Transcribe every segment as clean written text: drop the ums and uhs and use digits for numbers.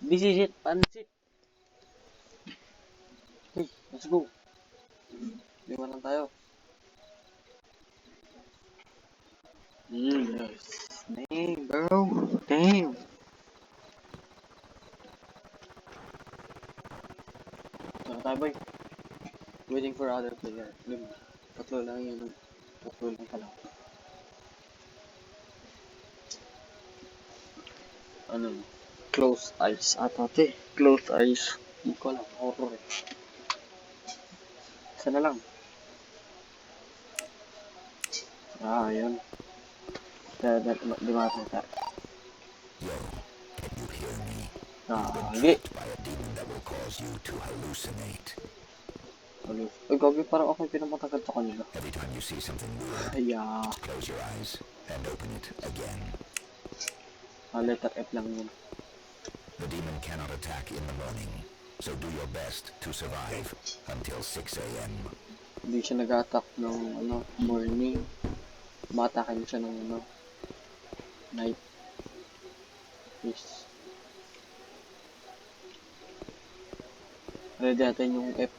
This is it, pansit. Okay, let's go. Lima lang tayo. Yes. Damn, bro. Damn. Saan tayo, boy? Waiting for other player. Lima. Tatlo lang yun. Tatlo lang pala. Ano? Close eyes. Atate. Close eyes. Hindi ko alam. Horror eh. Sana lang. Ah, yun. Di makakita. Yo, can you hear me? Gagi. By a demon that will cause you to hallucinate. Ay, gagi. Parang ako yung pinamatagal sa kanila. Every time you see something weird, Aya. close your eyes and open it again. Letter F lang yun. The demon cannot attack in the morning, so do your best to survive until 6 a.m. Hindi siya nag-attack ng morning. Matakin siya ng night. Peace. Ready natin yung F.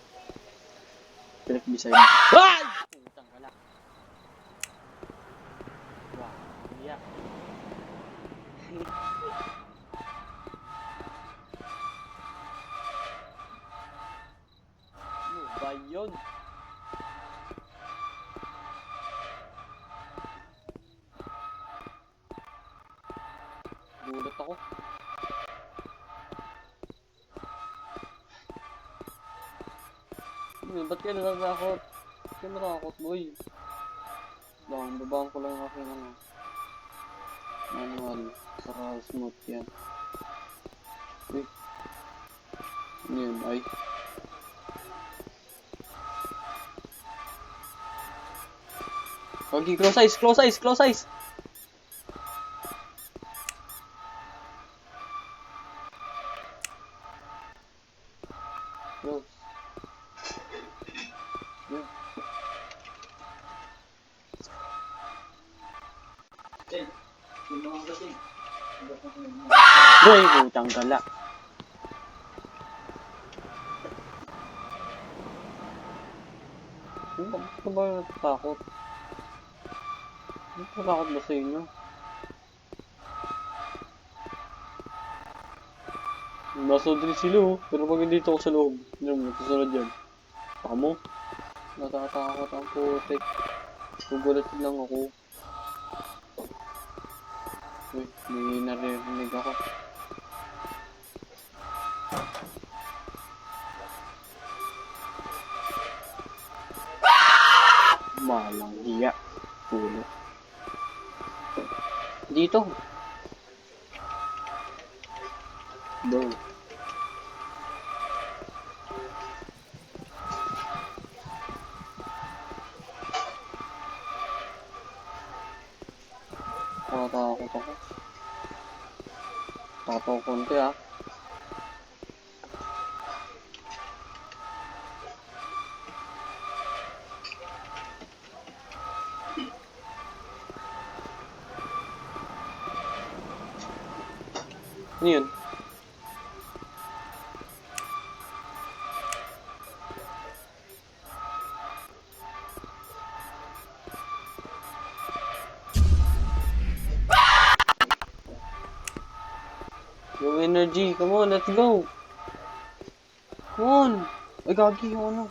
Click beside. Ay! Putang wala. Wow. Iyak. Ano ba yun? Gulat ako. Ba't kayo natatakot? Ba't kayo natatakot, boy? Babaan ko lang yung aking manual para smooth yan. Wait. Ano yun? Ay. Okay, close eyes, close eyes, close eyes! Close. Yeah. Boy, putang gala. Bakit ka ba natatakot? Natatakot ba sa inyo? Nasa din sila oh. Pero pag dito ako sa loob, hindi mo susunod yan. Taka mo? Natatakot ang putik. Gugulat lang ako. Uy, may naririnig ako. Malang hiya. Pulo. Dito. Bro. Natatakot ako. Tatakot konti ah. Ano yun? Yung energy, come on, let's go! Come on! Ay, gagi yung ano.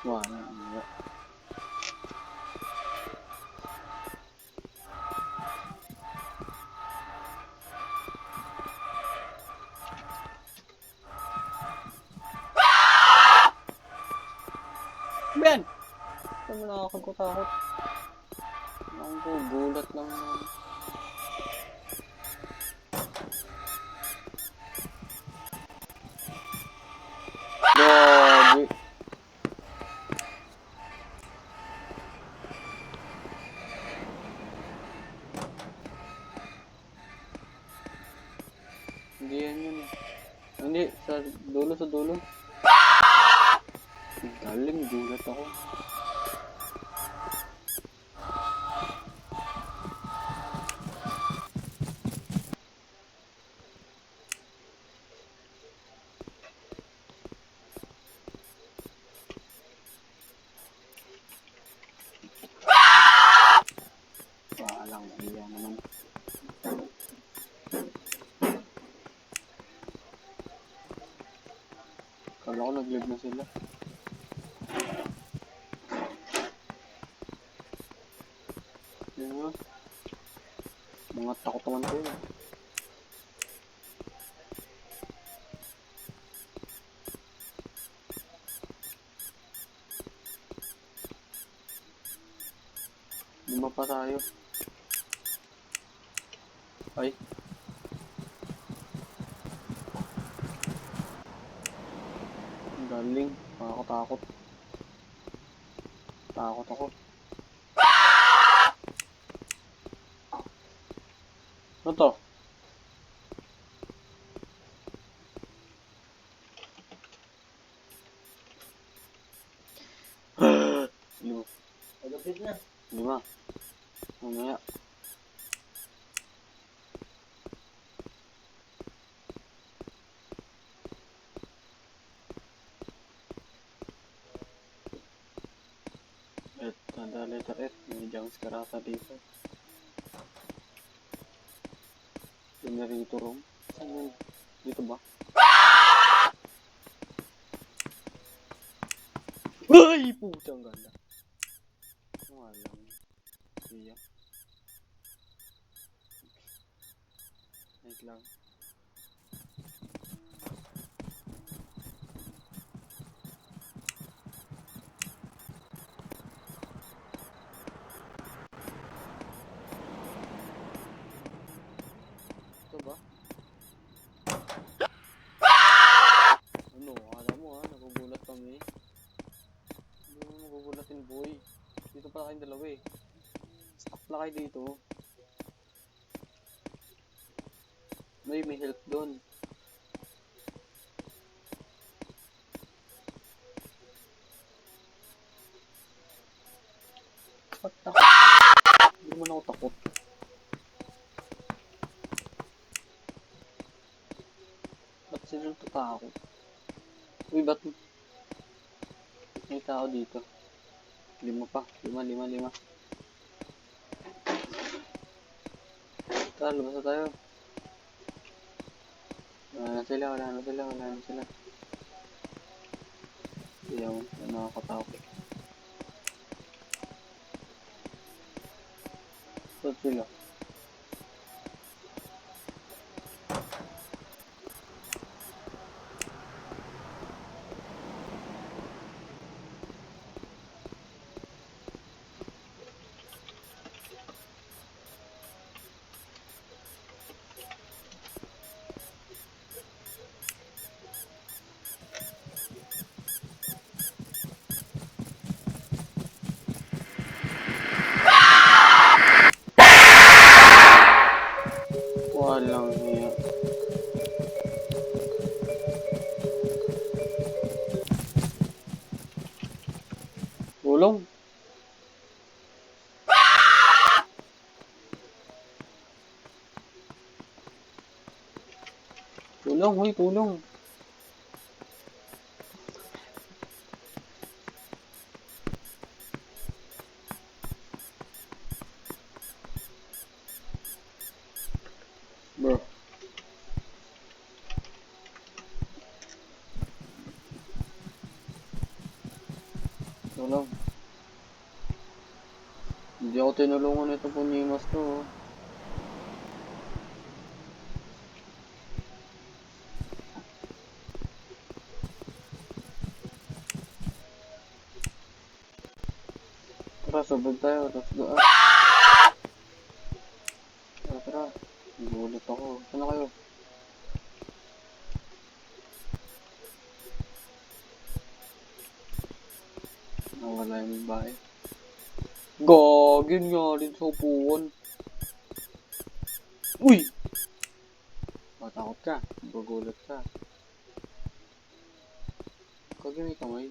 Wala. Ben! Saan mo nakakagutakot? Ako, gulat lang naman. Gagi. Hindi yan yun. Hindi, sa dulo, sa dulo. Galing, gulat ako. Walang iya naman. Kala ko nag-live na sila. Yun yun. Mga takot naman ko yun. Lima pa tayo. Ay. Ang galing. Nakakatakot. Takot ako. Ano to? Lima. Pagapit na. Lima. Mamaya. At tanda letter F. May Junks Karata dito. Generator room. Saan yun? Dito ba? Ay! Putang ganda. Walang. Iya. Wait lang. Ito ba? Ano? Akala mo ha? Nagugulat kami. Hindi mo magugulatin, boy. Dito pala kayong dalawa eh. Stuck na kayo dito. May help doon. Ba't takot? Hindi naman ako takot. Ba't sila tatakot? Uy, ba't may tao dito? Lima pa. Lima. Tara, lumasa tayo. Wala na sila. Ayaw, nakakatakot. Saan sila? Walang hiya. Tulong. Tulong, hoy, tulong. Bro. Tulong. Hindi ako tinulungan nito po ni Mas to. Oh. Tara, sabag tayo. Let's go. Tara. Nagulat ako. Saan na kayo? Nawala yung bahay. Gagin nga rin sa upuan. Uy! Matakot ka. Magugulat ka. Gagin may kamay.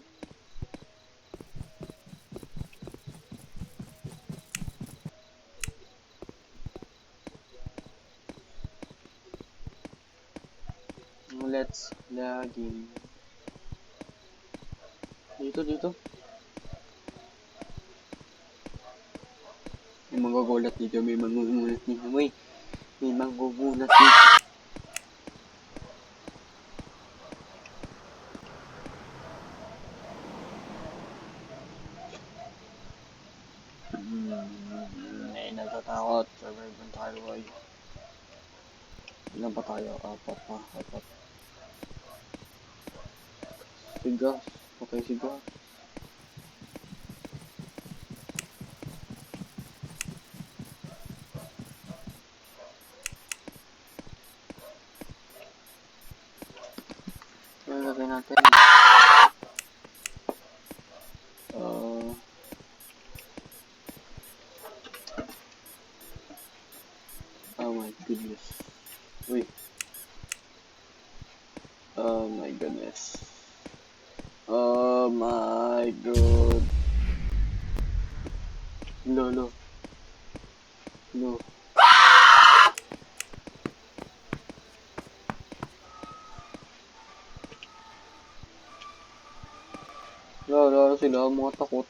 Laging. Dito. May manggugulat dito, may manggugulat dito, may manggugulat dito. May natatakot. Survival tayo ay. Ilan pa tayo? Apat. Sigas. Okay, sigas. Ano lagay natin? Oh my goodness. Wait. Oh my goodness. Oh my god. No. Wala sila, mga takot.